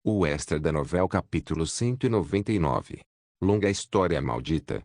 O extra da novela capítulo 199. Longa história maldita.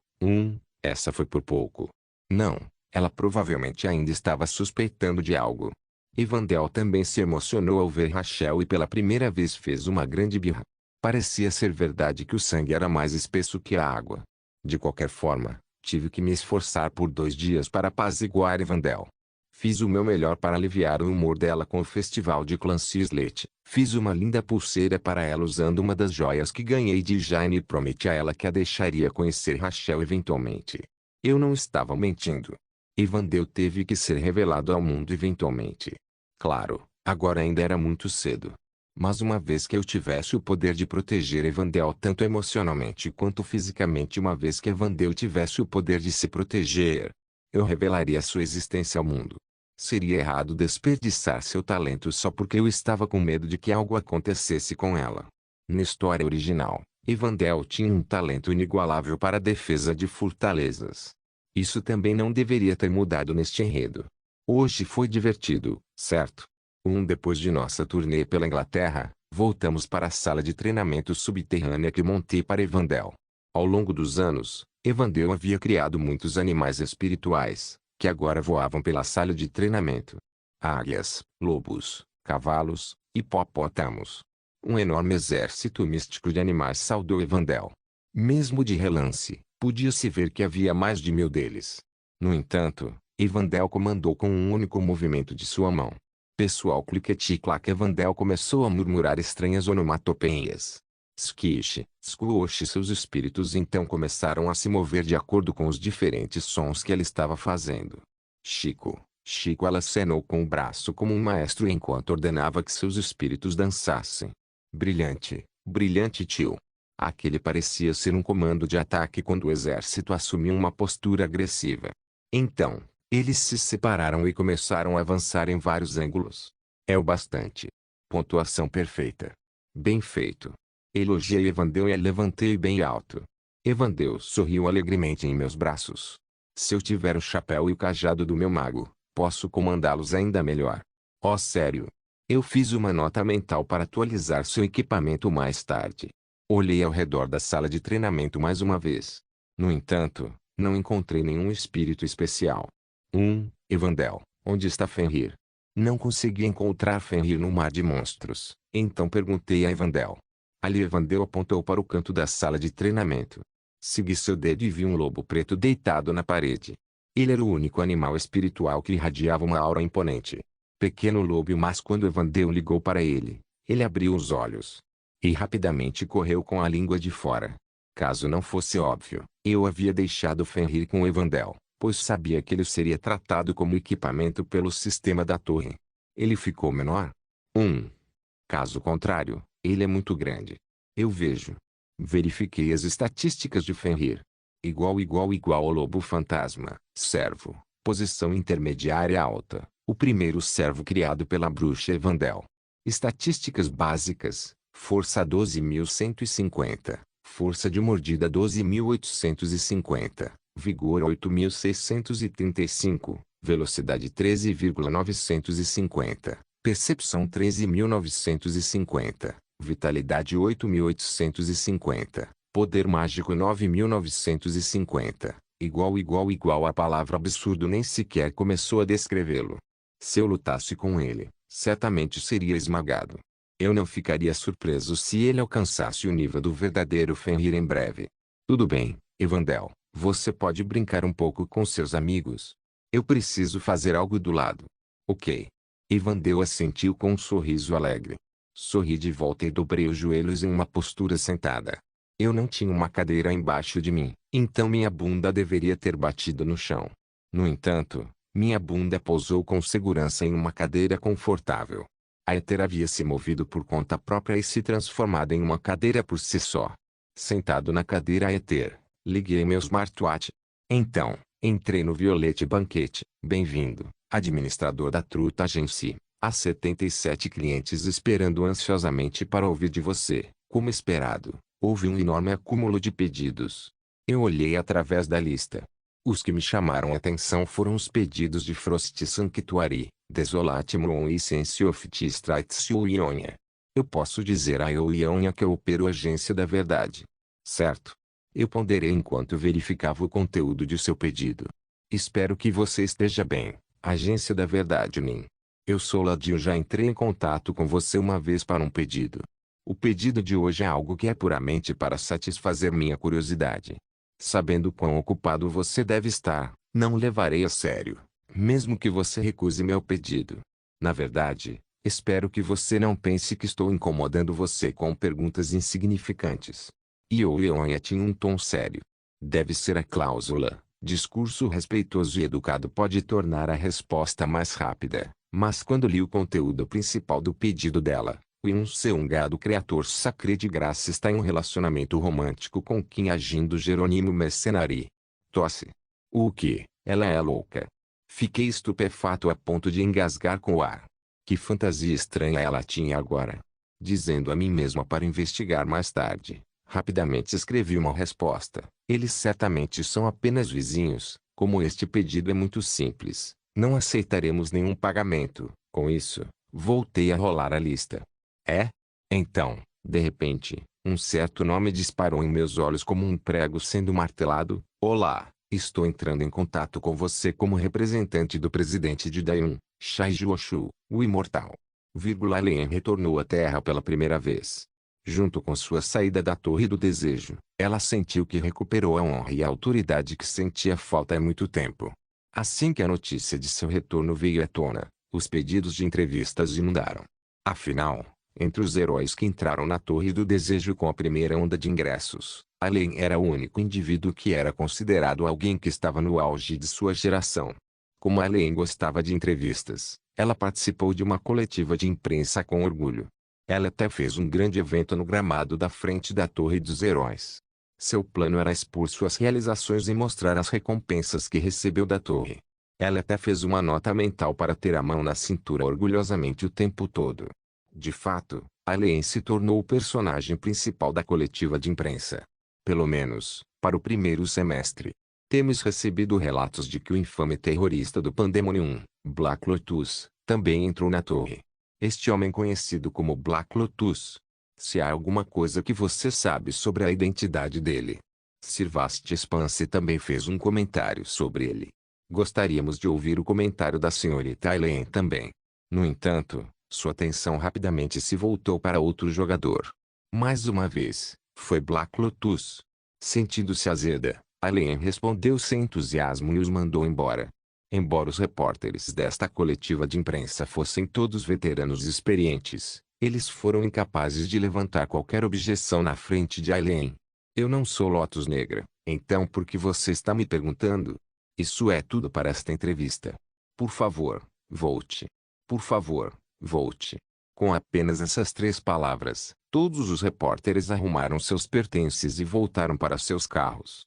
Essa foi por pouco. Não, ela provavelmente ainda estava suspeitando de algo. Evandel também se emocionou ao ver Rachel e pela primeira vez fez uma grande birra. Parecia ser verdade que o sangue era mais espesso que a água. De qualquer forma, tive que me esforçar por 2 dias para apaziguar Evandel. Fiz o meu melhor para aliviar o humor dela com o festival de Clancy Slate. Fiz uma linda pulseira para ela usando uma das joias que ganhei de Jane e prometi a ela que a deixaria conhecer Rachel eventualmente. Eu não estava mentindo. Evandel teve que ser revelado ao mundo eventualmente. Claro, agora ainda era muito cedo. Mas uma vez que eu tivesse o poder de proteger Evandel tanto emocionalmente quanto fisicamente, uma vez que Evandel tivesse o poder de se proteger, eu revelaria sua existência ao mundo. Seria errado desperdiçar seu talento só porque eu estava com medo de que algo acontecesse com ela. Na história original, Evandel tinha um talento inigualável para a defesa de fortalezas. Isso também não deveria ter mudado neste enredo. Hoje foi divertido, certo? Depois de nossa turnê pela Inglaterra, voltamos para a sala de treinamento subterrânea que montei para Evandel. Ao longo dos anos, Evandel havia criado muitos animais espirituais, que agora voavam pela sala de treinamento. Águias, lobos, cavalos, hipopótamos. Um enorme exército místico de animais saudou Evandel. Mesmo de relance, podia-se ver que havia mais de 1000 deles. No entanto, Evandel comandou com um único movimento de sua mão. Pessoal, cliquete-clac. Evandel começou a murmurar estranhas onomatopeias. Skish, squosh. Seus espíritos então começaram a se mover de acordo com os diferentes sons que ela estava fazendo. Chico, Chico. Ela acenou com o braço como um maestro enquanto ordenava que seus espíritos dançassem. Brilhante, brilhante tio. Aquele parecia ser um comando de ataque quando o exército assumiu uma postura agressiva. Então, eles se separaram e começaram a avançar em vários ângulos. É o bastante. Pontuação perfeita. Bem feito. Elogiei Evandel e a levantei bem alto. Evandel sorriu alegremente em meus braços. Se eu tiver o chapéu e o cajado do meu mago, posso comandá-los ainda melhor. Oh, sério. Eu fiz uma nota mental para atualizar seu equipamento mais tarde. Olhei ao redor da sala de treinamento mais uma vez. No entanto, não encontrei nenhum espírito especial. Evandel, onde está Fenrir? Não consegui encontrar Fenrir no mar de monstros, então perguntei a Evandel. Ali Evandel apontou para o canto da sala de treinamento. Segui seu dedo e vi um lobo preto deitado na parede. Ele era o único animal espiritual que irradiava uma aura imponente. Pequeno lobo, mas quando Evandel ligou para ele, ele abriu os olhos. E rapidamente correu com a língua de fora. Caso não fosse óbvio, eu havia deixado Fenrir com Evandel, pois sabia que ele seria tratado como equipamento pelo sistema da torre. Ele ficou menor? Caso contrário, ele é muito grande. Eu vejo. Verifiquei as estatísticas de Fenrir. Igual ao lobo fantasma, servo, posição intermediária alta, o primeiro servo criado pela bruxa Evandel. Estatísticas básicas, força 12.150, força de mordida 12.850, vigor 8.635, velocidade 13,950, percepção 13.950, vitalidade 8.850, poder mágico 9.950, igual. A palavra absurdo nem sequer começou a descrevê-lo. Se eu lutasse com ele, certamente seria esmagado. Eu não ficaria surpreso se ele alcançasse o nível do verdadeiro Fenrir em breve. Tudo bem, Evandel, você pode brincar um pouco com seus amigos. Eu preciso fazer algo do lado. Ok. Evandel assentiu com um sorriso alegre. Sorri de volta e dobrei os joelhos em uma postura sentada. Eu não tinha uma cadeira embaixo de mim, então minha bunda deveria ter batido no chão. No entanto, minha bunda pousou com segurança em uma cadeira confortável. A Ether havia se movido por conta própria e se transformado em uma cadeira por si só. Sentado na cadeira Ether, liguei meu smartwatch. Então, entrei no Violete Banquete. Bem-vindo, administrador da Truta Agency. Há 77 clientes esperando ansiosamente para ouvir de você. Como esperado, houve um enorme acúmulo de pedidos. Eu olhei através da lista. Os que me chamaram a atenção foram os pedidos de Frost Sanctuary, Desolate Moon e Sense of T. Ionia. Eu posso dizer a eu e a Unha que eu opero a Agência da Verdade. Certo? Eu ponderei enquanto verificava o conteúdo de seu pedido. Espero que você esteja bem, Agência da Verdade Nin. Eu sou Ladinho, já entrei em contato com você uma vez para um pedido. O pedido de hoje é algo que é puramente para satisfazer minha curiosidade. Sabendo quão ocupado você deve estar, não levarei a sério, mesmo que você recuse meu pedido. Na verdade, espero que você não pense que estou incomodando você com perguntas insignificantes. Ioionha tinha um tom sério. Deve ser a cláusula. Discurso respeitoso e educado pode tornar a resposta mais rápida, mas quando li o conteúdo principal do pedido dela, o Yun-seung-ga do criador Sacré de Graça está em um relacionamento romântico com Kim agindo Jerônimo Mercenari. Tosse. O que? Ela é louca. Fiquei estupefato a ponto de engasgar com o ar. Que fantasia estranha ela tinha agora. Dizendo a mim mesma para investigar mais tarde. Rapidamente escrevi uma resposta. Eles certamente são apenas vizinhos. Como este pedido é muito simples, não aceitaremos nenhum pagamento. Com isso, voltei a rolar a lista. É? Então, de repente, um certo nome disparou em meus olhos como um prego sendo martelado. Olá, estou entrando em contato com você como representante do presidente de Dayun, Shai Juoshu, o imortal. Alien retornou à Terra pela primeira vez. Junto com sua saída da Torre do Desejo, ela sentiu que recuperou a honra e a autoridade que sentia falta há muito tempo. Assim que a notícia de seu retorno veio à tona, os pedidos de entrevistas inundaram. Afinal, entre os heróis que entraram na Torre do Desejo com a primeira onda de ingressos, Alien era o único indivíduo que era considerado alguém que estava no auge de sua geração. Como Alien gostava de entrevistas, ela participou de uma coletiva de imprensa com orgulho. Ela até fez um grande evento no gramado da frente da Torre dos Heróis. Seu plano era expor suas realizações e mostrar as recompensas que recebeu da torre. Ela até fez uma nota mental para ter a mão na cintura orgulhosamente o tempo todo. De fato, Alien se tornou o personagem principal da coletiva de imprensa. Pelo menos, para o primeiro semestre. Temos recebido relatos de que o infame terrorista do Pandemonium, Black Lotus, também entrou na torre. Este homem conhecido como Black Lotus. Se há alguma coisa que você sabe sobre a identidade dele. Sirvast Spance também fez um comentário sobre ele. Gostaríamos de ouvir o comentário da senhorita Eileen também. No entanto, sua atenção rapidamente se voltou para outro jogador. Mais uma vez, foi Black Lotus. Sentindo-se azeda, Eileen respondeu sem entusiasmo e os mandou embora. Embora os repórteres desta coletiva de imprensa fossem todos veteranos experientes, eles foram incapazes de levantar qualquer objeção na frente de Eileen. Eu não sou Lotus Negra, então por que você está me perguntando? Isso é tudo para esta entrevista. Por favor, volte. Por favor, volte. Com apenas essas 3 palavras, todos os repórteres arrumaram seus pertences e voltaram para seus carros.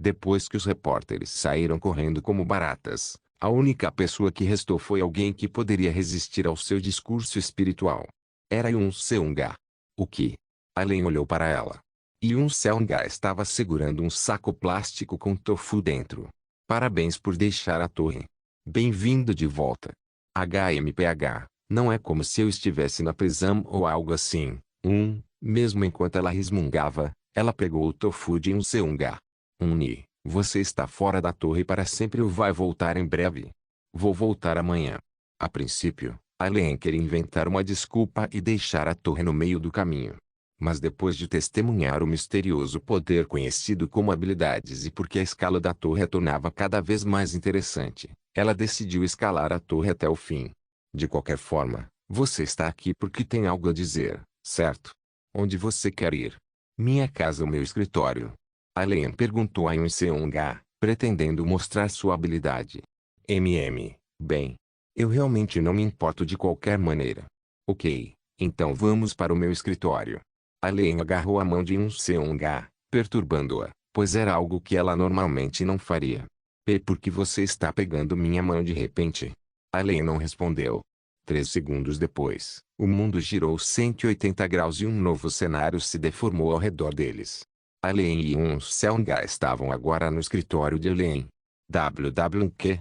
Depois que os repórteres saíram correndo como baratas, a única pessoa que restou foi alguém que poderia resistir ao seu discurso espiritual. Era Yun-seung-ga. O que? Alien olhou para ela. Yun-seung-ga estava segurando um saco plástico com tofu dentro. Parabéns por deixar a torre. Bem-vindo de volta. HMPH, não é como se eu estivesse na prisão ou algo assim. Mesmo enquanto ela resmungava, ela pegou o tofu de Yun-seung-ga. Você está fora da torre para sempre ou vai voltar em breve? Vou voltar amanhã. A princípio, Alien queria inventar uma desculpa e deixar a torre no meio do caminho. Mas depois de testemunhar o misterioso poder conhecido como habilidades e porque a escala da torre a tornava cada vez mais interessante, ela decidiu escalar a torre até o fim. De qualquer forma, você está aqui porque tem algo a dizer, certo? Onde você quer ir? Minha casa ou meu escritório? Alien perguntou a Yun-seung-ga, pretendendo mostrar sua habilidade. Bem. Eu realmente não me importo de qualquer maneira. Ok, então vamos para o meu escritório. Alien agarrou a mão de Yun-seung-ga, perturbando-a, pois era algo que ela normalmente não faria. Por que você está pegando minha mão de repente? Alien não respondeu. 3 segundos depois, o mundo girou 180 graus e um novo cenário se deformou ao redor deles. Alien e Yun-seung-ga estavam agora no escritório de Alien. WWQ?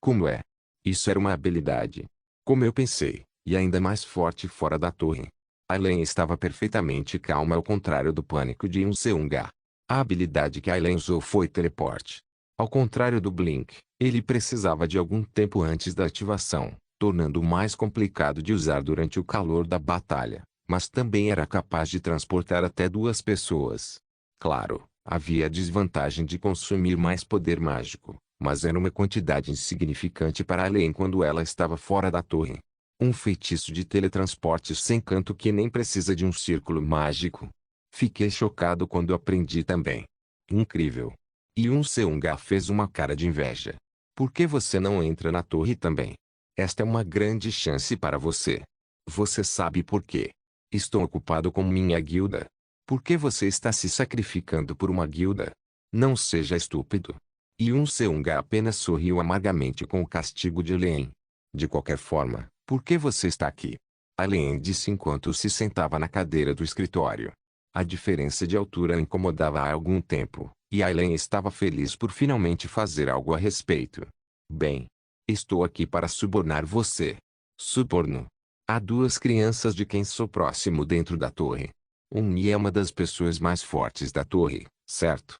Como é? Isso era uma habilidade. Como eu pensei, e ainda mais forte fora da torre. Aileen estava perfeitamente calma ao contrário do pânico de Yoon-seung-ga. A habilidade que Aileen usou foi teleporte. Ao contrário do Blink, ele precisava de algum tempo antes da ativação, tornando-o mais complicado de usar durante o calor da batalha, mas também era capaz de transportar até 2 pessoas. Claro, havia a desvantagem de consumir mais poder mágico, mas era uma quantidade insignificante para Aileen quando ela estava fora da torre. Um feitiço de teletransporte sem canto que nem precisa de um círculo mágico. Fiquei chocado quando aprendi também. Incrível. Yoon-seung-ga fez uma cara de inveja. Por que você não entra na torre também? Esta é uma grande chance para você. Você sabe por quê? Estou ocupado com minha guilda. Por que você está se sacrificando por uma guilda? Não seja estúpido. Yoon-seung-ga apenas sorriu amargamente com o castigo de Aileen. De qualquer forma, por que você está aqui? Aileen disse enquanto se sentava na cadeira do escritório. A diferença de altura a incomodava há algum tempo, e Aileen estava feliz por finalmente fazer algo a respeito. Bem, estou aqui para subornar você. Suborno. Há 2 crianças de quem sou próximo dentro da torre. É uma das pessoas mais fortes da torre, certo?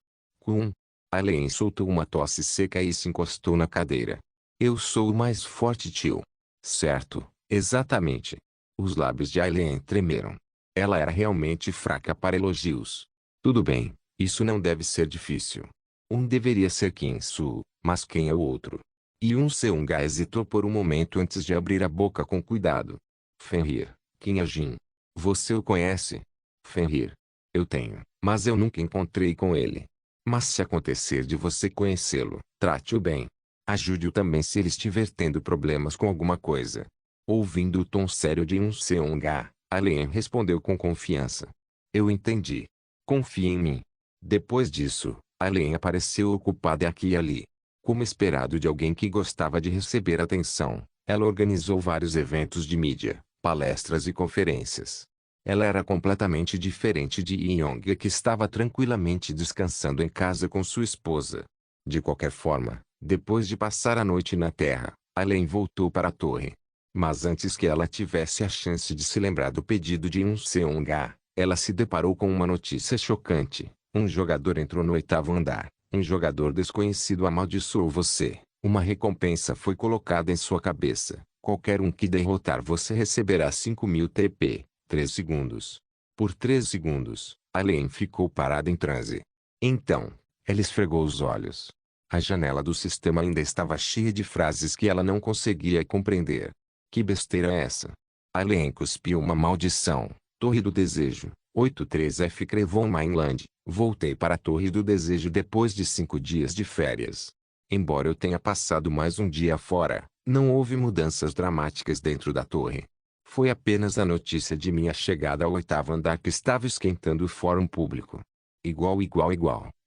Aileen soltou uma tosse seca e se encostou na cadeira. Eu sou o mais forte, tio. Certo, exatamente. Os lábios de Aileen tremeram. Ela era realmente fraca para elogios. Tudo bem, isso não deve ser difícil. Deveria ser Kim-soo, mas quem é o outro? Yoon-seung-ga hesitou por um momento antes de abrir a boca com cuidado. Fenrir, Kim A-jin. Você o conhece? Fenrir. Eu tenho, mas eu nunca encontrei com ele. Mas se acontecer de você conhecê-lo, trate-o bem. Ajude-o também se ele estiver tendo problemas com alguma coisa. Ouvindo o tom sério de Yoon-seung-ga, Aileen respondeu com confiança. Eu entendi. Confie em mim. Depois disso, Aileen apareceu ocupada aqui e ali. Como esperado de alguém que gostava de receber atenção, ela organizou vários eventos de mídia, palestras e conferências. Ela era completamente diferente de Young, que estava tranquilamente descansando em casa com sua esposa. De qualquer forma, depois de passar a noite na Terra, Aileen voltou para a torre. Mas antes que ela tivesse a chance de se lembrar do pedido de Yoon-seung-ga, ela se deparou com uma notícia chocante. Um jogador entrou no 8º andar. Um jogador desconhecido amaldiçoou você. Uma recompensa foi colocada em sua cabeça. Qualquer um que derrotar você receberá 5.000 TP. 3 segundos. Por 3 segundos, Aileen ficou parada em transe. Então, ela esfregou os olhos. A janela do sistema ainda estava cheia de frases que ela não conseguia compreender. Que besteira é essa? Aileen cuspiu uma maldição. Torre do Desejo. 83F Crevon Mainland. Voltei para a Torre do Desejo depois de 5 dias de férias. Embora eu tenha passado mais um dia fora, não houve mudanças dramáticas dentro da torre. Foi apenas a notícia de minha chegada ao 8º andar que estava esquentando o fórum público. Igual.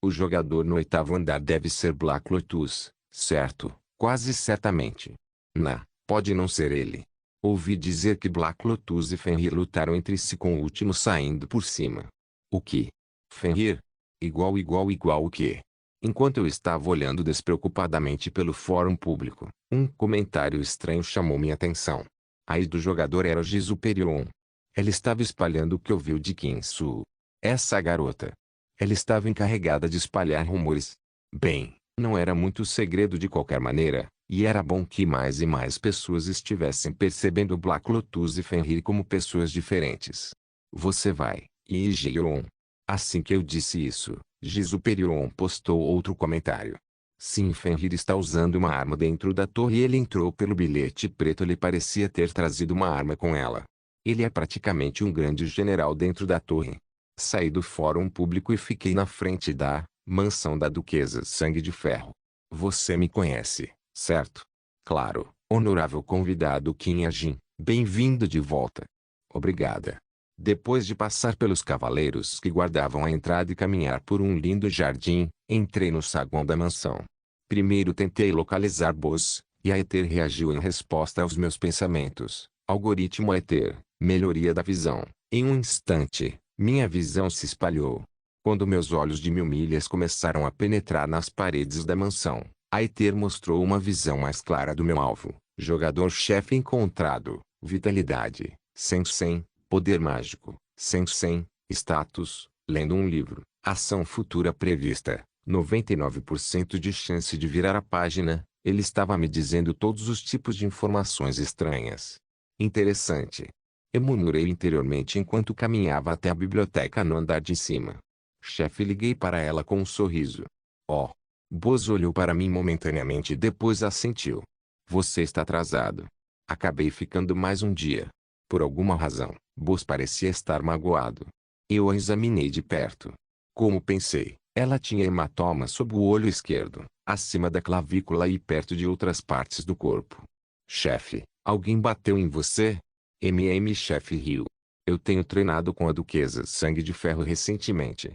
O jogador no 8º andar deve ser Black Lotus, certo? Quase certamente. Pode não ser ele. Ouvi dizer que Black Lotus e Fenrir lutaram entre si com o último saindo por cima. O que? Fenrir? Igual o quê? Enquanto eu estava olhando despreocupadamente pelo fórum público, um comentário estranho chamou minha atenção. A ex do jogador era Jisoo Perion. Ela estava espalhando o que ouviu de Kim-soo. Essa garota. Ela estava encarregada de espalhar rumores. Bem, não era muito segredo de qualquer maneira, e era bom que mais e mais pessoas estivessem percebendo Black Lotus e Fenrir como pessoas diferentes. Você vai, Lee-jeon. Assim que eu disse isso, Jisoo Perion postou outro comentário. Sim, Fenrir está usando uma arma dentro da torre e ele entrou pelo bilhete preto. Ele parecia ter trazido uma arma com ela. Ele é praticamente um grande general dentro da torre. Saí do fórum público e fiquei na frente da mansão da Duquesa Sangue de Ferro. Você me conhece, certo? Claro, honorável convidado Kim A-jin, bem-vindo de volta. Obrigada. Depois de passar pelos cavaleiros que guardavam a entrada e caminhar por um lindo jardim, entrei no saguão da mansão. Primeiro tentei localizar Boss, e a Aether reagiu em resposta aos meus pensamentos. Algoritmo Aether, melhoria da visão. Em um instante, minha visão se espalhou. Quando meus olhos de 1000 milhas começaram a penetrar nas paredes da mansão, a Aether mostrou uma visão mais clara do meu alvo. Jogador-chefe encontrado. Vitalidade, 100, poder mágico, 100, status, lendo um livro, ação futura prevista, 99% de chance de virar a página. Ele estava me dizendo todos os tipos de informações estranhas. Interessante. Eu murmurei interiormente enquanto caminhava até a biblioteca no andar de cima. Chefe, liguei para ela com um sorriso. Oh. Boz olhou para mim momentaneamente e depois assentiu. Você está atrasado. Acabei ficando mais um dia. Por alguma razão, Boz parecia estar magoado. Eu a examinei de perto. Como pensei, ela tinha hematoma sob o olho esquerdo, acima da clavícula e perto de outras partes do corpo. Chefe, alguém bateu em você? Chefe riu. Eu tenho treinado com a Duquesa Sangue de Ferro recentemente.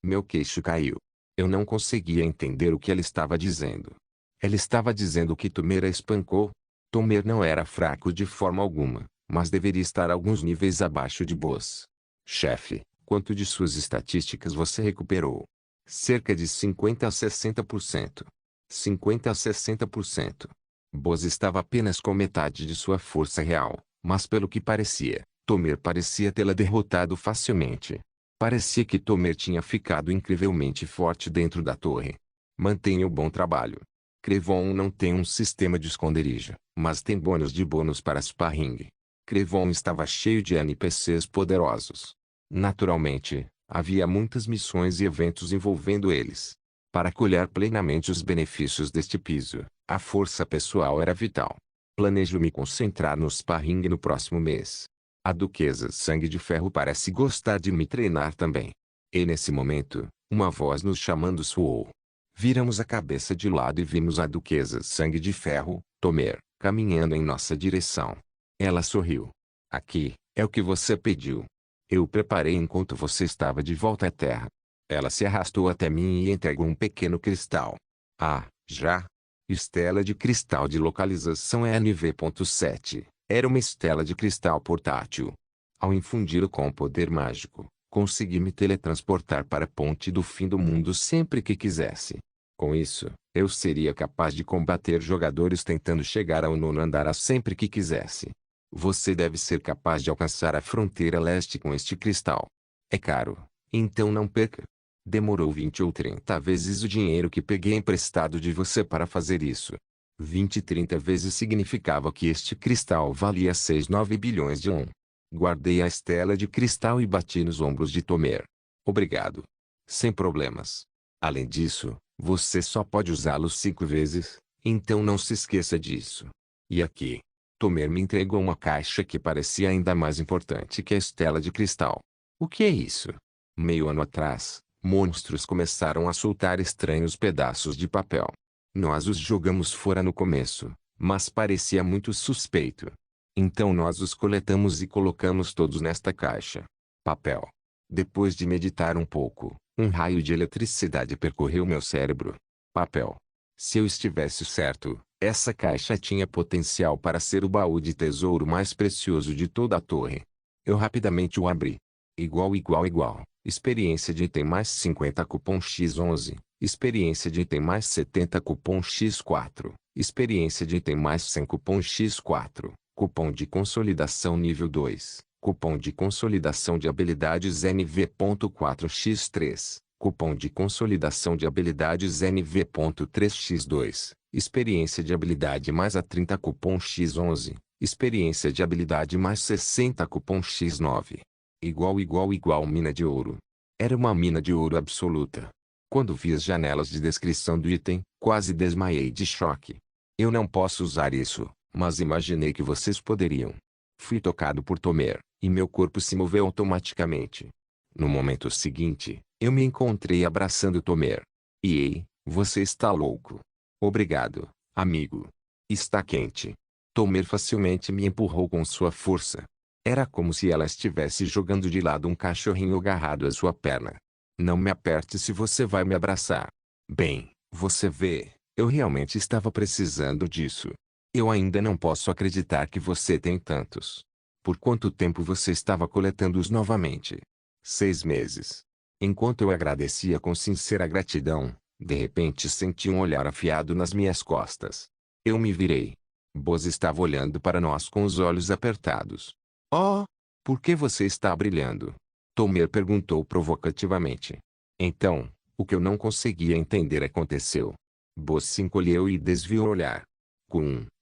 Meu queixo caiu. Eu não conseguia entender o que ela estava dizendo. Ela estava dizendo que Tomer a espancou? Tomer não era fraco de forma alguma, mas deveria estar alguns níveis abaixo de Boz. Chefe, quanto de suas estatísticas você recuperou? Cerca de 50 a 60%. 50 a 60%. Boz estava apenas com metade de sua força real, mas pelo que parecia, Tomer parecia tê-la derrotado facilmente. Parecia que Tomer tinha ficado incrivelmente forte dentro da torre. Mantenha o bom trabalho. Crevon não tem um sistema de esconderijo, mas tem bônus para sparring. Crevon estava cheio de NPCs poderosos. Naturalmente, havia muitas missões e eventos envolvendo eles. Para colher plenamente os benefícios deste piso, a força pessoal era vital. Planejo me concentrar no sparring no próximo mês. A Duquesa Sangue de Ferro parece gostar de me treinar também. E nesse momento, uma voz nos chamando soou. Viramos a cabeça de lado e vimos a Duquesa Sangue de Ferro, Tomer, caminhando em nossa direção. Ela sorriu. Aqui, é o que você pediu. Eu preparei enquanto você estava de volta à Terra. Ela se arrastou até mim e entregou um pequeno cristal. Ah, já? Estela de cristal de localização NV.7. Era uma estela de cristal portátil. Ao infundi-lo com o poder mágico, consegui me teletransportar para a ponte do fim do mundo sempre que quisesse. Com isso, eu seria capaz de combater jogadores tentando chegar ao nono andar sempre que quisesse. Você deve ser capaz de alcançar a fronteira leste com este cristal. É caro, então não perca. Demorou 20 ou 30 vezes o dinheiro que peguei emprestado de você para fazer isso. 20 e 30 vezes significava que este cristal valia 6,9 bilhões de won. Guardei a estela de cristal e bati nos ombros de Tomer. Obrigado. Sem problemas. Além disso, você só pode usá-lo 5 vezes, então não se esqueça disso. E aqui. Tomer me entregou uma caixa que parecia ainda mais importante que a estela de cristal. O que é isso? Meio ano atrás, monstros começaram a soltar estranhos pedaços de papel. Nós os jogamos fora no começo, mas parecia muito suspeito. Então nós os coletamos e colocamos todos nesta caixa. Papel. Depois de meditar um pouco, um raio de eletricidade percorreu meu cérebro. Papel. Se eu estivesse certo, essa caixa tinha potencial para ser o baú de tesouro mais precioso de toda a torre. Eu rapidamente o abri. Igual. Experiência de item mais 50 cupom X11. Experiência de item mais 70 cupom X4. Experiência de item mais 100 cupom X4. Cupom de consolidação nível 2. Cupom de consolidação de habilidades NV.4x3. Cupom de consolidação de habilidades NV.3x2. Experiência de habilidade mais a 30 cupom X11. Experiência de habilidade mais 60 cupom X9. Igual. Mina de ouro. Era uma mina de ouro absoluta. Quando vi as janelas de descrição do item, quase desmaiei de choque. Eu não posso usar isso, mas imaginei que vocês poderiam. Fui tocado por Tomer, e meu corpo se moveu automaticamente. No momento seguinte, eu me encontrei abraçando Tomer. Ei, você está louco. Obrigado, amigo. Está quente. Tomer facilmente me empurrou com sua força. Era como se ela estivesse jogando de lado um cachorrinho agarrado à sua perna. Não me aperte se você vai me abraçar. Bem, você vê, eu realmente estava precisando disso. Eu ainda não posso acreditar que você tem tantos. Por quanto tempo você estava coletando-os novamente? 6 meses. Enquanto eu agradecia com sincera gratidão, de repente senti um olhar afiado nas minhas costas. Eu me virei. Boz estava olhando para nós com os olhos apertados. Oh! Por que você está brilhando? Tomer perguntou provocativamente. Então, o que eu não conseguia entender aconteceu. Boz se encolheu e desviou o olhar.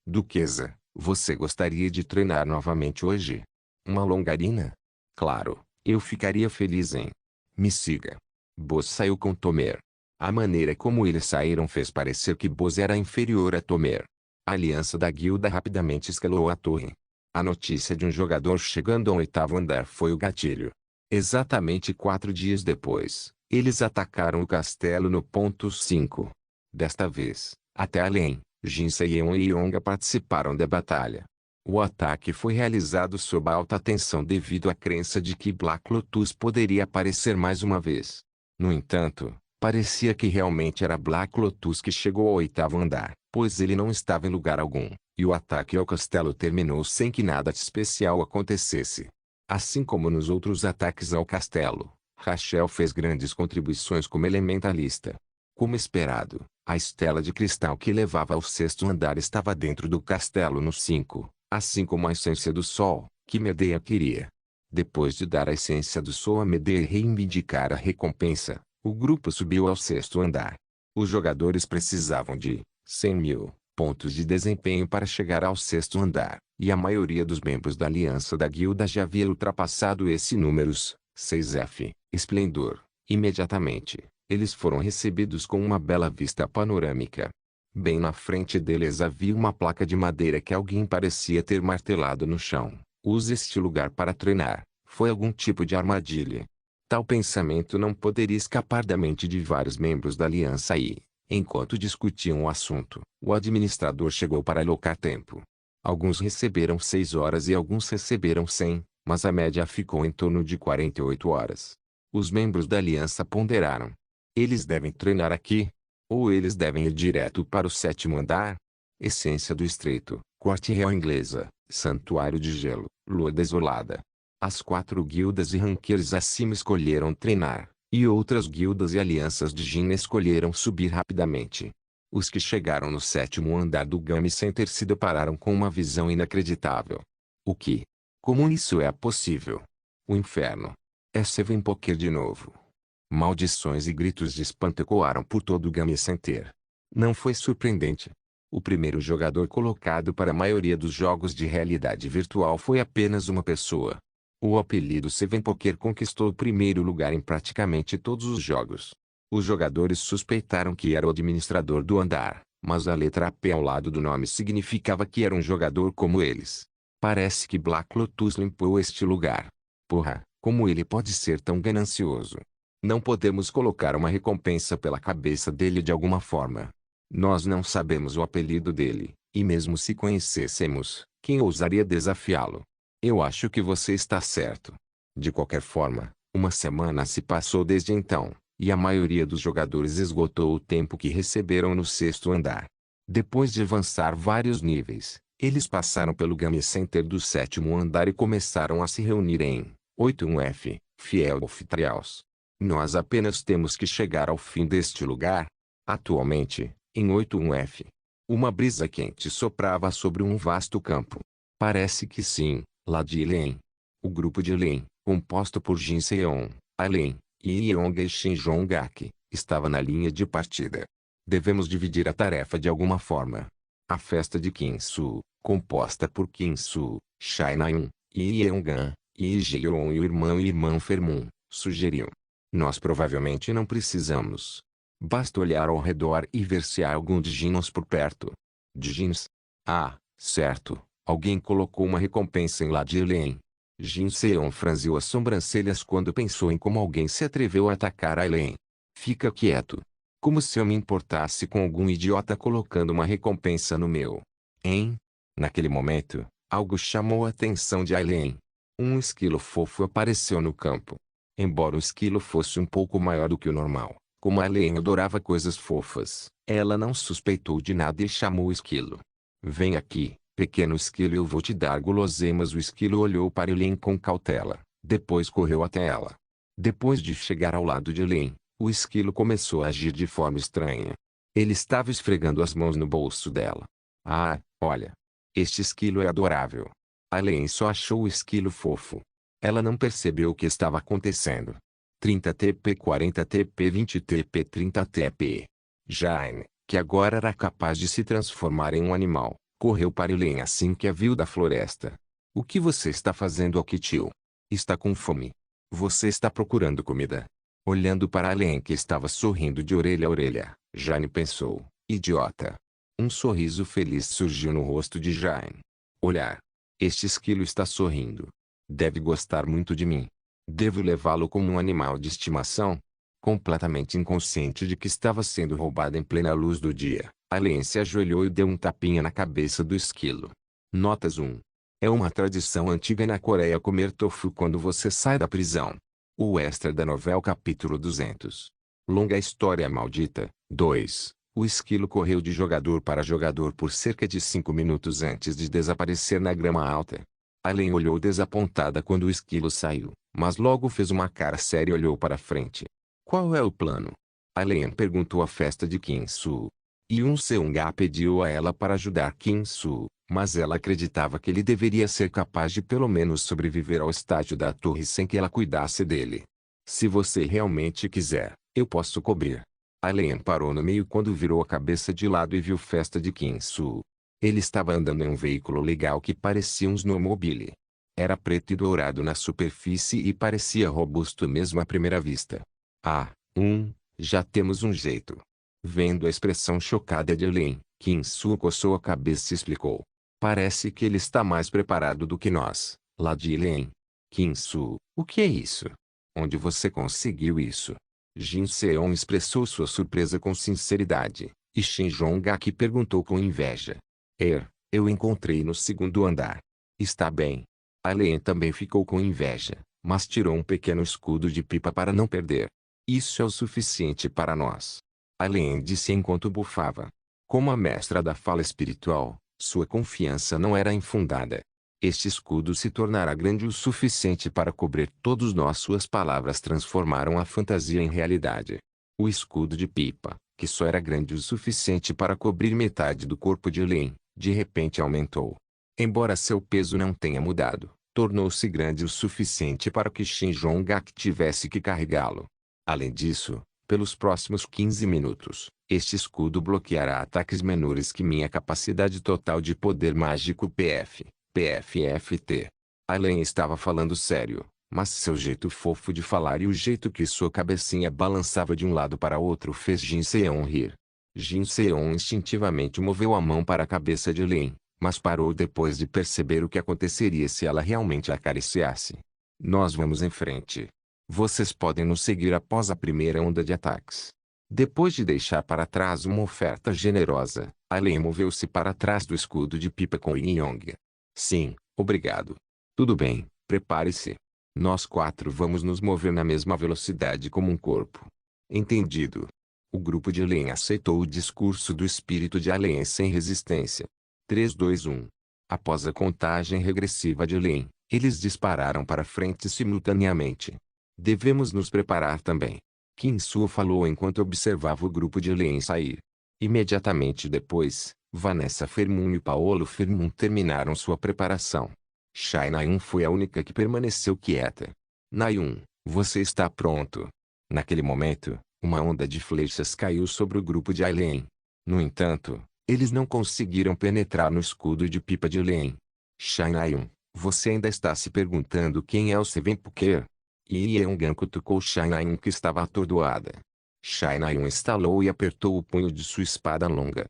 Duquesa, você gostaria de treinar novamente hoje? Uma longarina? Claro, eu ficaria feliz em. Me siga. Boz saiu com Tomer. A maneira como eles saíram fez parecer que Boz era inferior a Tomer. A aliança da guilda rapidamente escalou a torre. A notícia de um jogador chegando ao 8º andar foi o gatilho. Exatamente 4 dias depois, eles atacaram o castelo no ponto 5. Desta vez, até além, Jin Se-yeon e Yonga participaram da batalha. O ataque foi realizado sob alta tensão devido à crença de que Black Lotus poderia aparecer mais uma vez. No entanto, parecia que realmente era Black Lotus que chegou ao 8º andar, pois ele não estava em lugar algum, e o ataque ao castelo terminou sem que nada de especial acontecesse. Assim como nos outros ataques ao castelo, Rachel fez grandes contribuições como elementalista. Como esperado, a estela de cristal que levava ao 6º andar estava dentro do castelo no 5, assim como a essência do sol, que Medea queria. Depois de dar a essência do sol a Medea e reivindicar a recompensa, o grupo subiu ao 6º andar. Os jogadores precisavam de 100.000 pontos de desempenho para chegar ao 6º andar, e a maioria dos membros da aliança da guilda já havia ultrapassado esse números, 6F, esplendor. Imediatamente, eles foram recebidos com uma bela vista panorâmica. Bem na frente deles havia uma placa de madeira que alguém parecia ter martelado no chão. Use este lugar para treinar. Foi algum tipo de armadilha. Tal pensamento não poderia escapar da mente de vários membros da aliança e, enquanto discutiam o assunto, o administrador chegou para alocar tempo. Alguns receberam 6 horas e alguns receberam 100, mas a média ficou em torno de 48 horas. Os membros da aliança ponderaram. Eles devem treinar aqui? Ou eles devem ir direto para o 7º andar? Essência do Estreito, Corte Real Inglesa, Santuário de Gelo, Lua Desolada. As 4 guildas e rankers acima escolheram treinar, e outras guildas e alianças de Jin escolheram subir rapidamente. Os que chegaram no 7º andar do Gami Center se depararam com uma visão inacreditável. O que? Como isso é possível? O inferno. É Seven Poker de novo. Maldições e gritos de espanto ecoaram por todo o Gami Center. Não foi surpreendente. O primeiro jogador colocado para a maioria dos jogos de realidade virtual foi apenas uma pessoa. O apelido Seven Poker conquistou o primeiro lugar em praticamente todos os jogos. Os jogadores suspeitaram que era o administrador do andar, mas a letra P ao lado do nome significava que era um jogador como eles. Parece que Black Lotus limpou este lugar. Porra, como ele pode ser tão ganancioso? Não podemos colocar uma recompensa pela cabeça dele de alguma forma. Nós não sabemos o apelido dele, e mesmo se conhecêssemos, quem ousaria desafiá-lo? Eu acho que você está certo. De qualquer forma, uma semana se passou desde então, e a maioria dos jogadores esgotou o tempo que receberam no 6º andar. Depois de avançar vários níveis, eles passaram pelo Gami Center do 7º andar e começaram a se reunir em 81F, Fiel of Trials. Nós apenas temos que chegar ao fim deste lugar. Atualmente, em 81F, uma brisa quente soprava sobre um vasto campo. Parece que sim, lá de Elen. O grupo de Elen, composto por Jin Se-yeon, Alen, e Yonga e Shin Jong-ak, estava na linha de partida. Devemos dividir a tarefa de alguma forma. A festa de Kim-soo, composta por Kim-soo, Shai Na-eun, e Yeongan, e Jeon e o irmão e irmã Fermun, sugeriu. Nós provavelmente não precisamos. Basta olhar ao redor e ver se há algum Djinns por perto. Djinns? Ah, certo. Alguém colocou uma recompensa em Ladilien. Jin Se-yeon franziu as sobrancelhas quando pensou em como alguém se atreveu a atacar Aileen. Fica quieto. Como se eu me importasse com algum idiota colocando uma recompensa no meu. Hein? Naquele momento, algo chamou a atenção de Aileen. Um esquilo fofo apareceu no campo. Embora o esquilo fosse um pouco maior do que o normal, como Aileen adorava coisas fofas, ela não suspeitou de nada e chamou o esquilo. Vem aqui, pequeno esquilo, eu vou te dar guloseimas. O esquilo olhou para Aileen com cautela, depois correu até ela. Depois de chegar ao lado de Aileen, o esquilo começou a agir de forma estranha. Ele estava esfregando as mãos no bolso dela. Ah, olha. Este esquilo é adorável. Alien só achou o esquilo fofo. Ela não percebeu o que estava acontecendo. 30 TP 40 TP 20 TP 30 TP. Jane, que agora era capaz de se transformar em um animal, correu para Alien assim que a viu da floresta. O que você está fazendo aqui, tio? Está com fome? Você está procurando comida? Olhando para Alien que estava sorrindo de orelha a orelha, Jane pensou, idiota. Um sorriso feliz surgiu no rosto de Jane. Olhar. Este esquilo está sorrindo. Deve gostar muito de mim. Devo levá-lo como um animal de estimação? Completamente inconsciente de que estava sendo roubada em plena luz do dia, Alien se ajoelhou e deu um tapinha na cabeça do esquilo. Notas 1. É uma tradição antiga na Coreia comer tofu quando você sai da prisão. O extra da novela capítulo 200. Longa história maldita. 2. O esquilo correu de jogador para jogador por cerca de 5 minutos antes de desaparecer na grama alta. Alien olhou desapontada quando o esquilo saiu, mas logo fez uma cara séria e olhou para frente. Qual é o plano? Alien perguntou à festa de Kim-soo. Yoon Seung-ga pediu a ela para ajudar Kim-soo, mas ela acreditava que ele deveria ser capaz de pelo menos sobreviver ao estágio da torre sem que ela cuidasse dele. Se você realmente quiser, eu posso cobrir. Alien parou no meio quando virou a cabeça de lado e viu festa de Kim-soo. Ele estava andando em um veículo legal que parecia um snowmobile. Era preto e dourado na superfície e parecia robusto mesmo à primeira vista. Já temos um jeito. Vendo a expressão chocada de Alien, Kim-soo coçou a cabeça e explicou. Parece que ele está mais preparado do que nós, lá de Alien. Kim-soo, o que é isso? Onde você conseguiu isso? Jin Seon expressou sua surpresa com sinceridade, e Shin Jong-ak perguntou com inveja. Eu encontrei no segundo andar. Está bem. Alien também ficou com inveja, mas tirou um pequeno escudo de pipa para não perder. Isso é o suficiente para nós. Alien disse enquanto bufava. Como a mestra da fala espiritual, sua confiança não era infundada. Este escudo se tornará grande o suficiente para cobrir todos nós. Suas palavras transformaram a fantasia em realidade. O escudo de pipa, que só era grande o suficiente para cobrir metade do corpo de Alien, de repente aumentou. Embora seu peso não tenha mudado, tornou-se grande o suficiente para que Shin Jong-ak tivesse que carregá-lo. Além disso, pelos próximos 15 minutos, este escudo bloqueará ataques menores que minha capacidade total de poder mágico PFFT. Alien estava falando sério, mas seu jeito fofo de falar e o jeito que sua cabecinha balançava de um lado para outro fez Jin Seon rir. Jin Seon instintivamente moveu a mão para a cabeça de Alien, mas parou depois de perceber o que aconteceria se ela realmente a acariciasse. Nós vamos em frente. Vocês podem nos seguir após a primeira onda de ataques. Depois de deixar para trás uma oferta generosa, Alien moveu-se para trás do escudo de pipa com Yin-Yong. Sim, obrigado. Tudo bem, prepare-se. Nós 4 vamos nos mover na mesma velocidade como um corpo. Entendido. O grupo de Alien aceitou o discurso do espírito de Alien sem resistência. 3 2 1. Após a contagem regressiva de Alien, eles dispararam para frente simultaneamente. Devemos nos preparar também. Kim-soo falou enquanto observava o grupo de Alien sair. Imediatamente depois, Vanessa Fermun e Paolo Fermun terminaram sua preparação. Shai Nayun foi a única que permaneceu quieta. Nayun, você está pronto? Naquele momento, uma onda de flechas caiu sobre o grupo de Alien. No entanto, eles não conseguiram penetrar no escudo de pipa de Alien. Shai Nayun, você ainda está se perguntando quem é o Seven Puker? Lee Yeongan cutucou Shai Nayun que estava atordoada. Shai Nayun estalou e apertou o punho de sua espada longa.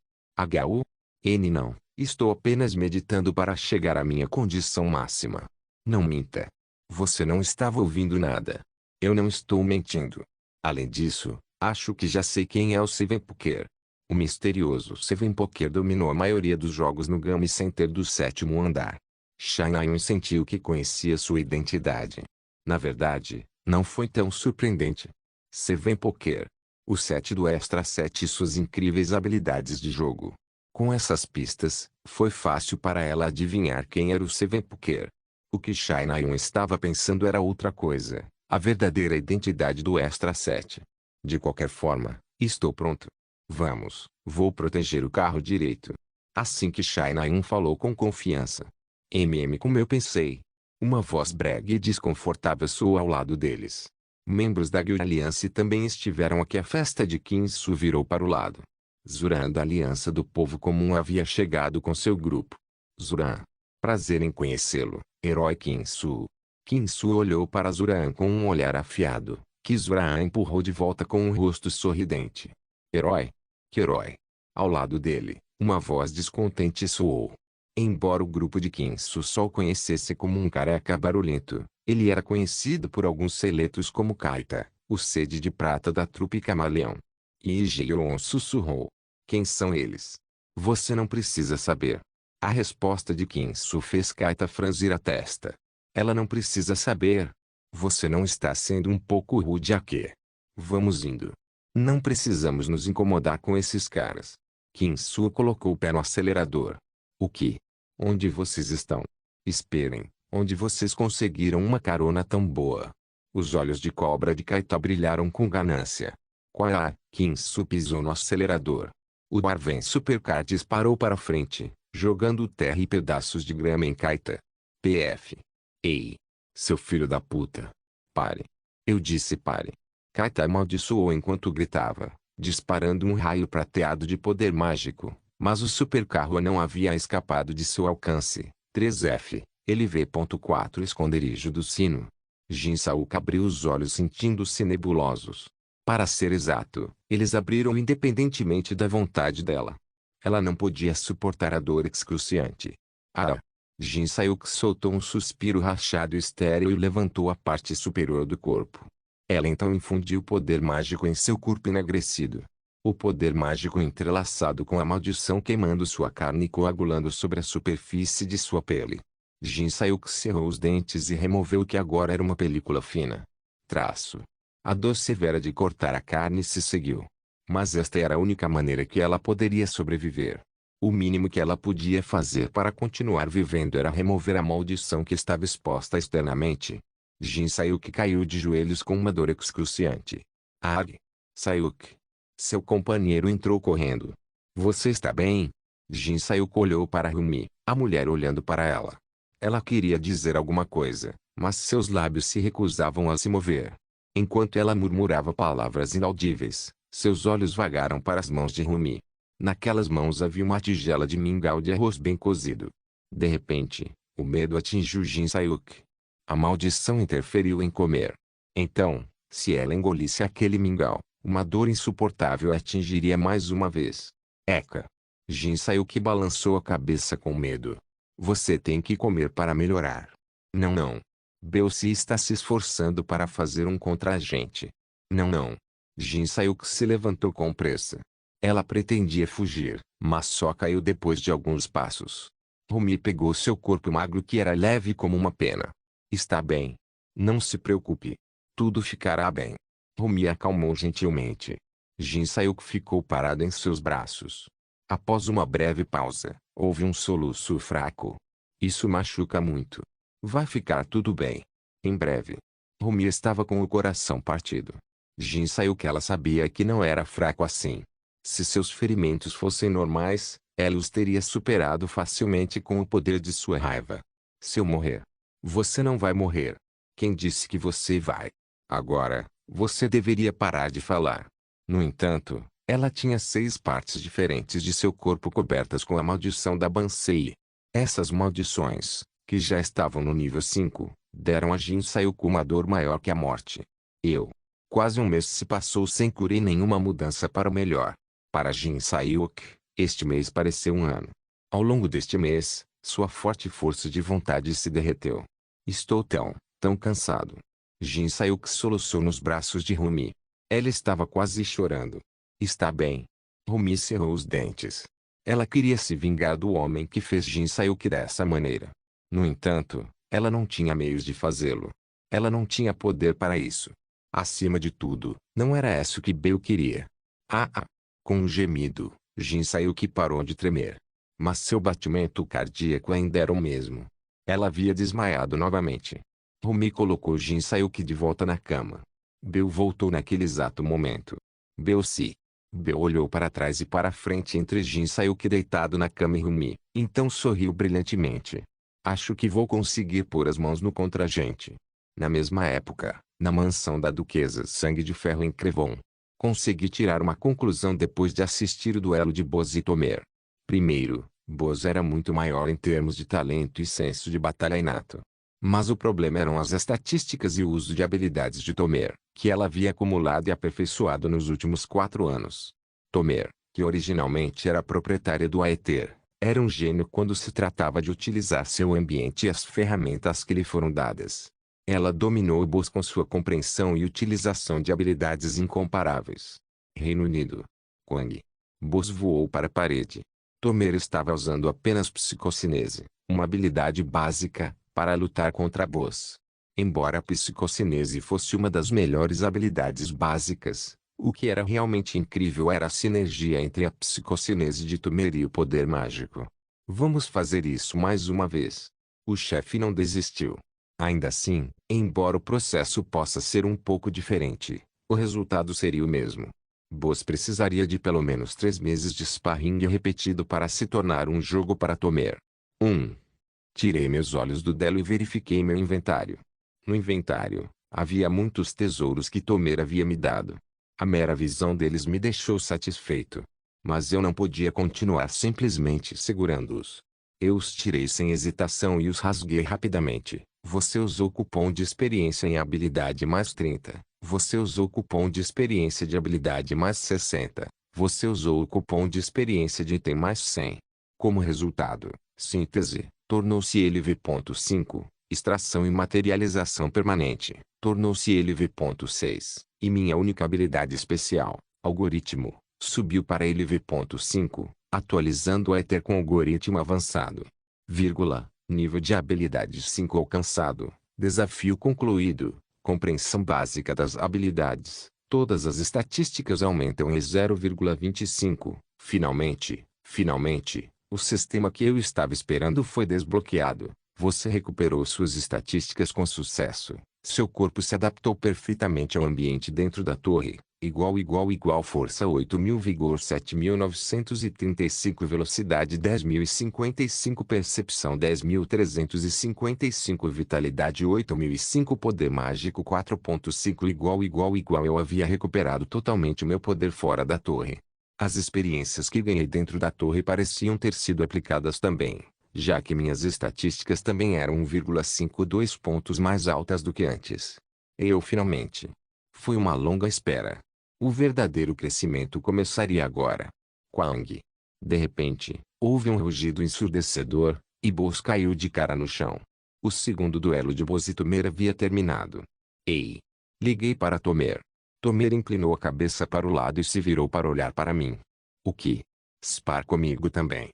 N não, estou apenas meditando para chegar à minha condição máxima. Não minta. Você não estava ouvindo nada. Eu não estou mentindo. Além disso, acho que já sei quem é o Seven Puker. O misterioso Seven Puker dominou a maioria dos jogos no Game Center do 7º andar. Shai Nayun sentiu que conhecia sua identidade. Na verdade, não foi tão surpreendente. Seven Poker. O 7 do Extra 7 e suas incríveis habilidades de jogo. Com essas pistas, foi fácil para ela adivinhar quem era o Seven Poker. O que Shai Nayun estava pensando era outra coisa, a verdadeira identidade do Extra 7. De qualquer forma, estou pronto. Vamos, vou proteger o carro direito. Assim que Shai Na-eun falou com confiança. Como eu pensei. Uma voz brega e desconfortável soou ao lado deles. Membros da Guild Alliance também estiveram aqui. A festa de Kinsu virou para o lado. Zuran da Aliança do Povo Comum havia chegado com seu grupo. Zuran. Prazer em conhecê-lo, herói Kinsu. Kinsu olhou para Zuran com um olhar afiado, que Zuran empurrou de volta com um rosto sorridente. Herói? Que herói? Ao lado dele, uma voz descontente soou. Embora o grupo de Kinsu só o conhecesse como um careca barulhento, ele era conhecido por alguns seletos como Kaita, o sede de prata da trupe camaleão. E Jeon sussurrou. Quem são eles? Você não precisa saber. A resposta de Kinsu fez Kaita franzir a testa. Ela não precisa saber. Você não está sendo um pouco rude aqui? Vamos indo. Não precisamos nos incomodar com esses caras. Kinsu colocou o pé no acelerador. O que? Onde vocês estão? Esperem, onde vocês conseguiram uma carona tão boa? Os olhos de cobra de Kaita brilharam com ganância. Qual? Kinsu pisou no acelerador. O Arven Supercar disparou para frente, jogando terra e pedaços de grama em Kaita. PF. Ei! Seu filho da puta! Pare! Eu disse pare! Kaita amaldiçoou enquanto gritava, disparando um raio prateado de poder mágico. Mas o supercarro não havia escapado de seu alcance. 3F, LV.4 Esconderijo do sino. Jin Sauk abriu os olhos sentindo-se nebulosos. Para ser exato, eles abriram independentemente da vontade dela. Ela não podia suportar a dor excruciante. Ah! Jin Sauk soltou um suspiro rachado estéril e levantou a parte superior do corpo. Ela então infundiu poder mágico em seu corpo enegrecido. O poder mágico entrelaçado com a maldição queimando sua carne e coagulando sobre a superfície de sua pele. Jin Sauk cerrou os dentes e removeu o que agora era uma película fina. Traço. A dor severa de cortar a carne se seguiu. Mas esta era a única maneira que ela poderia sobreviver. O mínimo que ela podia fazer para continuar vivendo era remover a maldição que estava exposta externamente. Jin Sauk caiu de joelhos com uma dor excruciante. Ag! Sauk! Seu companheiro entrou correndo. Você está bem? Jin Sauk olhou para Rumi, a mulher olhando para ela. Ela queria dizer alguma coisa, mas seus lábios se recusavam a se mover. Enquanto ela murmurava palavras inaudíveis, seus olhos vagaram para as mãos de Rumi. Naquelas mãos havia uma tigela de mingau de arroz bem cozido. De repente, o medo atingiu Jin Sauk. A maldição interferiu em comer. Então, se ela engolisse aquele mingau, uma dor insuportável a atingiria mais uma vez. Eca! Jin Sauk balançou a cabeça com medo. Você tem que comer para melhorar. Não. Belsi está se esforçando para fazer um contra a gente. Não. Jin Sauk se levantou com pressa. Ela pretendia fugir, mas só caiu depois de alguns passos. Rumi pegou seu corpo magro que era leve como uma pena. Está bem. Não se preocupe. Tudo ficará bem. Rumi acalmou gentilmente. Jin Sauk ficou parado em seus braços. Após uma breve pausa, houve um soluço fraco. Isso machuca muito. Vai ficar tudo bem. Em breve. Rumi estava com o coração partido. Jin Sauk ela sabia que não era fraco assim. Se seus ferimentos fossem normais, ela os teria superado facilmente com o poder de sua raiva. Se eu morrer. Você não vai morrer. Quem disse que você vai? Agora, você deveria parar de falar. No entanto, ela tinha 6 partes diferentes de seu corpo cobertas com a maldição da Bansei. Essas maldições, que já estavam no nível 5, deram a Jin Sauk uma dor maior que a morte. Quase um mês se passou sem cura e nenhuma mudança para o melhor. Para Jin Sauk, este mês pareceu um ano. Ao longo deste mês, sua forte força de vontade se derreteu. Estou tão cansado. Jin Sauk soluçou nos braços de Rumi. Ela estava quase chorando. Está bem. Rumi cerrou os dentes. Ela queria se vingar do homem que fez Jin Sauk dessa maneira. No entanto, ela não tinha meios de fazê-lo. Ela não tinha poder para isso. Acima de tudo, não era isso que Bel queria. Com um gemido, Jin Sauk parou de tremer. Mas seu batimento cardíaco ainda era o mesmo. Ela havia desmaiado novamente. Rumi colocou Jin Sauk de volta na cama. Bel voltou naquele exato momento. Belsi. B olhou para trás e para frente entre Jin Sayuki deitado na cama e Rumi. Então sorriu brilhantemente. Acho que vou conseguir pôr as mãos no contra-agente. Na mesma época, na mansão da Duquesa Sangue de Ferro em Crevon, consegui tirar uma conclusão depois de assistir o duelo de Boz e Tomer. Primeiro, Boz era muito maior em termos de talento e senso de batalha inato. Mas o problema eram as estatísticas e o uso de habilidades de Tomer, que ela havia acumulado e aperfeiçoado nos últimos 4 anos. Tomer, que originalmente era proprietária do Aether, era um gênio quando se tratava de utilizar seu ambiente e as ferramentas que lhe foram dadas. Ela dominou o Boz com sua compreensão e utilização de habilidades incomparáveis. Reino Unido. Quang. Boz voou para a parede. Tomer estava usando apenas psicocinese, uma habilidade básica, para lutar contra Boz. Embora a psicocinese fosse uma das melhores habilidades básicas, o que era realmente incrível era a sinergia entre a psicocinese de Tomer e o poder mágico. Vamos fazer isso mais uma vez. O chefe não desistiu. Ainda assim, embora o processo possa ser um pouco diferente, o resultado seria o mesmo. Boz precisaria de pelo menos 3 meses de sparring repetido para se tornar um jogo para Tomer. 1. Tirei meus olhos do Delo e verifiquei meu inventário. No inventário, havia muitos tesouros que Tomer havia me dado. A mera visão deles me deixou satisfeito. Mas eu não podia continuar simplesmente segurando-os. Eu os tirei sem hesitação e os rasguei rapidamente. Você usou cupom de experiência em habilidade mais 30. Você usou cupom de experiência de habilidade mais 60. Você usou o cupom de experiência de item mais 100. Como resultado, síntese, tornou-se LV.5, extração e materialização permanente, tornou-se LV.6, e minha única habilidade especial, algoritmo, subiu para LV.5, atualizando o Aether com algoritmo avançado. Vírgula, nível de habilidade 5 alcançado, desafio concluído, compreensão básica das habilidades, todas as estatísticas aumentam em 0,25, finalmente, o sistema que eu estava esperando foi desbloqueado. Você recuperou suas estatísticas com sucesso. Seu corpo se adaptou perfeitamente ao ambiente dentro da torre. Igual força 8.000 vigor 7.935 velocidade 10.055 percepção 10.355 vitalidade 8.005 poder mágico 4.5 igual eu havia recuperado totalmente o meu poder fora da torre. As experiências que ganhei dentro da torre pareciam ter sido aplicadas também, já que minhas estatísticas também eram 1,52 pontos mais altas do que antes. Finalmente. Foi uma longa espera. O verdadeiro crescimento começaria agora. Quang. De repente, houve um rugido ensurdecedor, e Boz caiu de cara no chão. O segundo duelo de Boz e Tomer havia terminado. Ei! Liguei para Tomer. Tomer inclinou a cabeça para o lado e se virou para olhar para mim. O que? Spar comigo também.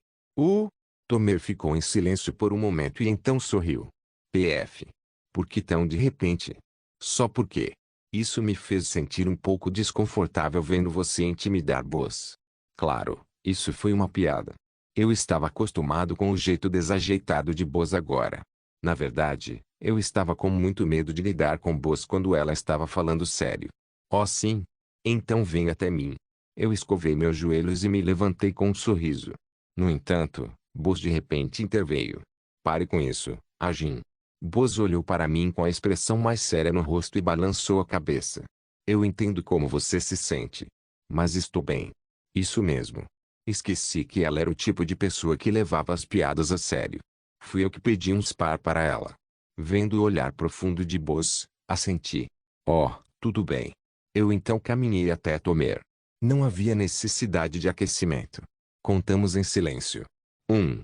Tomer ficou em silêncio por um momento e então sorriu. PF. Por que tão de repente? Só porque. Isso me fez sentir um pouco desconfortável vendo você intimidar Boz. Claro, isso foi uma piada. Eu estava acostumado com o jeito desajeitado de Boz agora. Na verdade, eu estava com muito medo de lidar com Boz quando ela estava falando sério. Oh sim? Então vem até mim. Eu escovei meus joelhos e me levantei com um sorriso. No entanto, Boz de repente interveio. Pare com isso, Ajin. Boz olhou para mim com a expressão mais séria no rosto e balançou a cabeça. Eu entendo como você se sente. Mas estou bem. Isso mesmo. Esqueci que ela era o tipo de pessoa que levava as piadas a sério. Fui eu que pedi um spar para ela. Vendo o olhar profundo de Boz, assenti. Oh, tudo bem. Eu então caminhei até Tomer. Não havia necessidade de aquecimento. Contamos em silêncio. 1,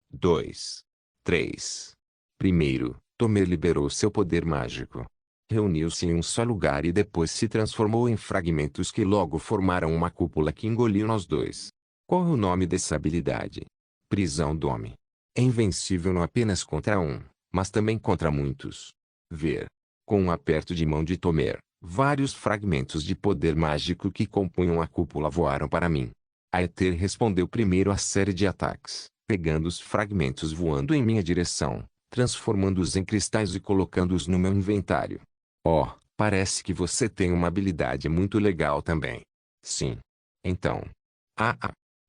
2, 3. Primeiro, Tomer liberou seu poder mágico. Reuniu-se em um só lugar e depois se transformou em fragmentos que logo formaram uma cúpula que engoliu nós dois. Qual é o nome dessa habilidade? Prisão Dome. É invencível não apenas contra um, mas também contra muitos. Ver. Com um aperto de mão de Tomer, vários fragmentos de poder mágico que compunham a cúpula voaram para mim. Aether respondeu primeiro à série de ataques, pegando os fragmentos voando em minha direção, transformando-os em cristais e colocando-os no meu inventário. Oh, parece que você tem uma habilidade muito legal também. Sim. Então.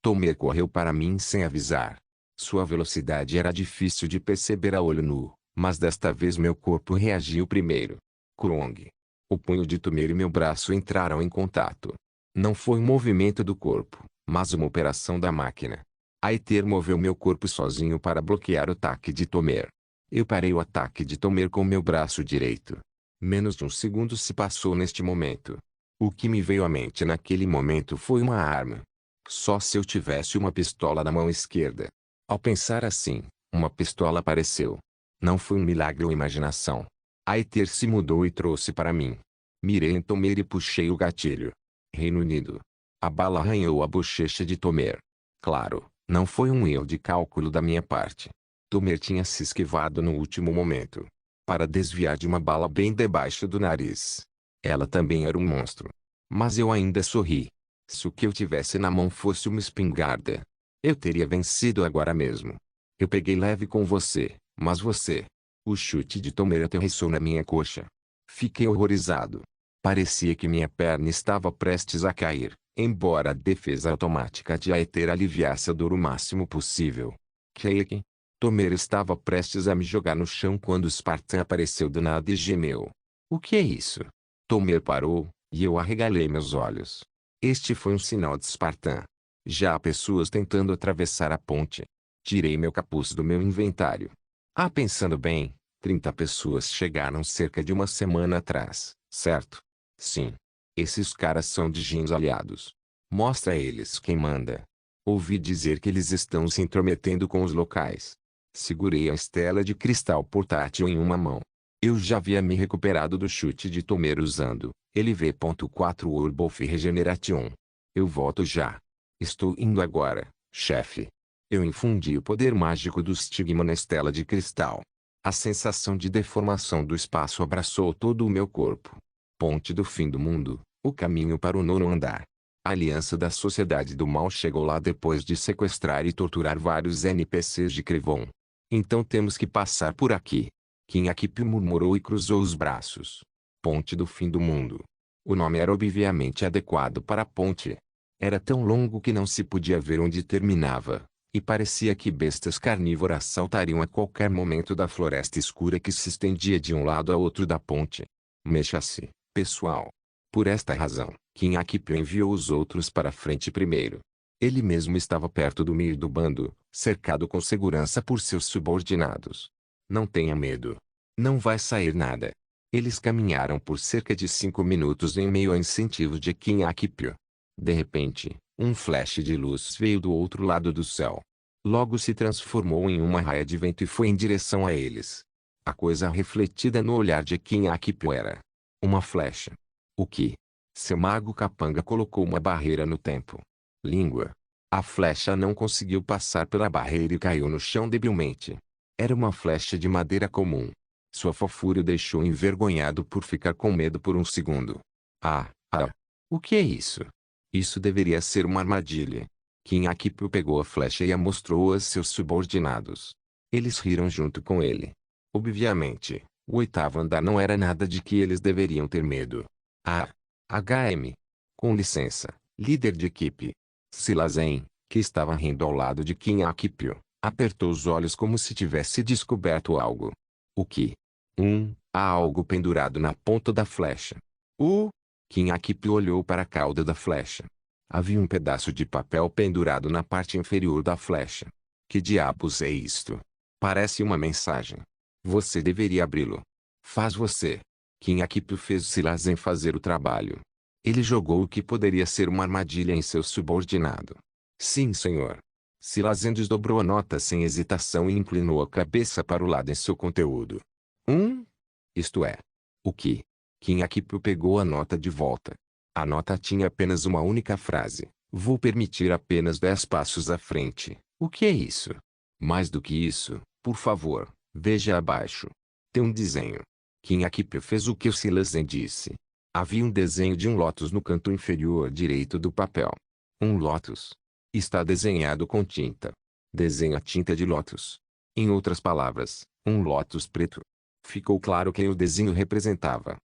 Tomer correu para mim sem avisar. Sua velocidade era difícil de perceber a olho nu, mas desta vez meu corpo reagiu primeiro. Krong. O punho de Tomer e meu braço entraram em contato. Não foi um movimento do corpo, mas uma operação da máquina. Aether moveu meu corpo sozinho para bloquear o ataque de Tomer. Eu parei o ataque de Tomer com meu braço direito. Menos de um segundo se passou neste momento. O que me veio à mente naquele momento foi uma arma. Só se eu tivesse uma pistola na mão esquerda. Ao pensar assim, uma pistola apareceu. Não foi um milagre ou imaginação. Aether se mudou e trouxe para mim. Mirei em Tomer e puxei o gatilho. Reino Unido. A bala arranhou a bochecha de Tomer. Claro, não foi um erro de cálculo da minha parte. Tomer tinha se esquivado no último momento. Para desviar de uma bala bem debaixo do nariz. Ela também era um monstro. Mas eu ainda sorri. Se o que eu tivesse na mão fosse uma espingarda, eu teria vencido agora mesmo. Eu peguei leve com você, mas você... O chute de Tomer aterrissou na minha coxa. Fiquei horrorizado. Parecia que minha perna estava prestes a cair, embora a defesa automática de Aether aliviasse a dor o máximo possível. Cake. Tomer estava prestes a me jogar no chão quando Spartan apareceu do nada e gemeu. O que é isso? Tomer parou, e eu arregalei meus olhos. Este foi um sinal de Spartan. Já há pessoas tentando atravessar a ponte. Tirei meu capuz do meu inventário. Pensando bem, 30 pessoas chegaram cerca de uma semana atrás, certo? Sim. Esses caras são de Jins aliados. Mostra a eles quem manda. Ouvi dizer que eles estão se intrometendo com os locais. Segurei a estela de cristal portátil em uma mão. Eu já havia me recuperado do chute de Tomer usando LV.4 Urbolf Regeneration. Eu volto já. Estou indo agora, chefe. Eu infundi o poder mágico do estigma na estela de cristal. A sensação de deformação do espaço abraçou todo o meu corpo. Ponte do fim do mundo, o caminho para o nono andar. A aliança da Sociedade do Mal chegou lá depois de sequestrar e torturar vários NPCs de Crevon. Então temos que passar por aqui. King Akip murmurou e cruzou os braços. Ponte do fim do mundo. O nome era obviamente adequado para a ponte. Era tão longo que não se podia ver onde terminava, e parecia que bestas carnívoras saltariam a qualquer momento da floresta escura que se estendia de um lado a outro da ponte. Mexa-se, pessoal. Por esta razão, King Akip enviou os outros para frente primeiro. Ele mesmo estava perto do meio do bando, cercado com segurança por seus subordinados. Não tenha medo. Não vai sair nada. Eles caminharam por cerca de 5 minutos em meio a incentivos de King Akip. De repente, um flash de luz veio do outro lado do céu. Logo se transformou em uma raia de vento e foi em direção a eles. A coisa refletida no olhar de King Akip era uma flecha. O que? Seu mago capanga colocou uma barreira no tempo. Língua. A flecha não conseguiu passar pela barreira e caiu no chão debilmente. Era uma flecha de madeira comum. Sua fofura o deixou envergonhado por ficar com medo por um segundo. O que é isso? Isso deveria ser uma armadilha. King Akip pegou a flecha e a mostrou a seus subordinados. Eles riram junto com ele. Obviamente, o oitavo andar não era nada de que eles deveriam ter medo. HM. Com licença, líder de equipe. Silazen, que estava rindo ao lado de King Akip, apertou os olhos como se tivesse descoberto algo. O que? Há algo pendurado na ponta da flecha. King Akip olhou para a cauda da flecha. Havia um pedaço de papel pendurado na parte inferior da flecha. Que diabos é isto? Parece uma mensagem. Você deveria abri-lo. Faz você. King Akip fez Silazen fazer o trabalho. Ele jogou o que poderia ser uma armadilha em seu subordinado. Sim, senhor. Silazen desdobrou a nota sem hesitação e inclinou a cabeça para o lado em seu conteúdo. Isto é. O que? King Akip pegou a nota de volta. A nota tinha apenas uma única frase. Vou permitir apenas 10 passos à frente. O que é isso? Mais do que isso, por favor, veja abaixo. Tem um desenho. King Akip fez o que o Silazen disse. Havia um desenho de um lótus no canto inferior direito do papel. Um lótus. Está desenhado com tinta. Desenho a tinta de lótus. Em outras palavras, um lótus preto. Ficou claro quem o desenho representava.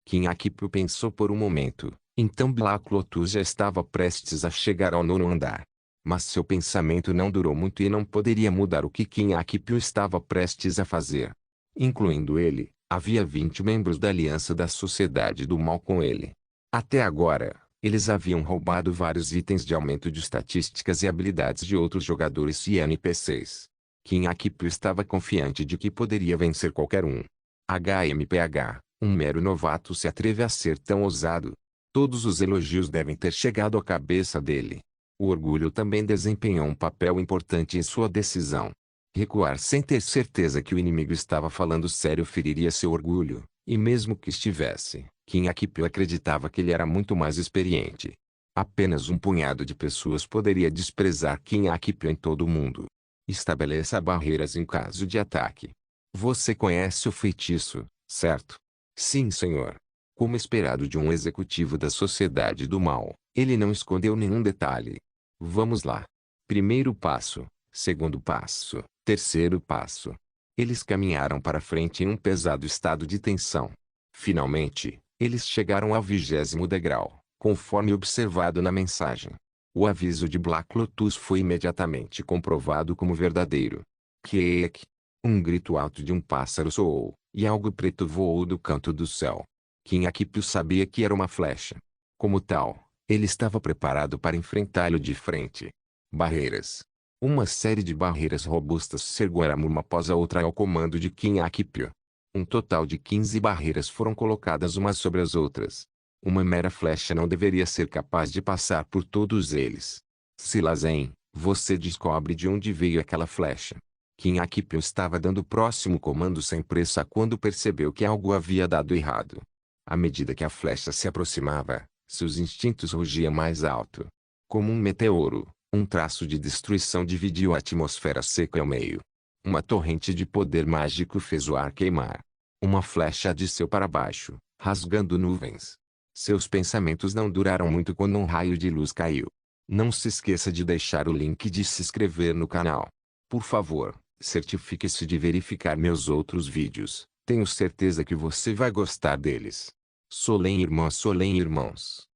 King Akip pensou por um momento, Então Black Lotus já estava prestes a chegar ao 9º andar. Mas seu pensamento não durou muito e não poderia mudar o que Kim Akipyo estava prestes a fazer. Incluindo ele, havia 20 membros da Aliança da Sociedade do Mal com ele. Até agora, eles haviam roubado vários itens de aumento de estatísticas e habilidades de outros jogadores e NPCs. Kim Akipyo estava confiante de que poderia vencer qualquer um. HMPH, um mero novato se atreve a ser tão ousado. Todos os elogios devem ter chegado à cabeça dele. O orgulho também desempenhou um papel importante em sua decisão. Recuar sem ter certeza que o inimigo estava falando sério feriria seu orgulho, e mesmo que estivesse, Kim Akipyo acreditava que ele era muito mais experiente. Apenas um punhado de pessoas poderia desprezar Kim Akipyo em todo o mundo. Estabeleça barreiras em caso de ataque. Você conhece o feitiço, certo? Sim, senhor. Como esperado de um executivo da Sociedade do Mal, ele não escondeu nenhum detalhe. Vamos lá. Primeiro passo, segundo passo, terceiro passo. Eles caminharam para frente em um pesado estado de tensão. Finalmente, eles chegaram ao 20º degrau, conforme observado na mensagem. O aviso de Black Lotus foi imediatamente comprovado como verdadeiro. Kiek! Um grito alto de um pássaro soou, e algo preto voou do canto do céu. Kim Akipyo sabia que era uma flecha. Como tal, ele estava preparado para enfrentá-lo de frente. Barreiras. Uma série de barreiras robustas se ergueram uma após a outra ao comando de Kim Akipyo. Um total de 15 barreiras foram colocadas umas sobre as outras. Uma mera flecha não deveria ser capaz de passar por todos eles. Silazen, você descobre de onde veio aquela flecha. Kim Akipyo estava dando o próximo comando sem pressa quando percebeu que algo havia dado errado. À medida que a flecha se aproximava, seus instintos rugiam mais alto. Como um meteoro, um traço de destruição dividiu a atmosfera seca ao meio. Uma torrente de poder mágico fez o ar queimar. Uma flecha desceu para baixo, rasgando nuvens. Seus pensamentos não duraram muito quando um raio de luz caiu. Não se esqueça de deixar o link de se inscrever no canal. Por favor, certifique-se de verificar meus outros vídeos. Tenho certeza que você vai gostar deles. Solen irmãos.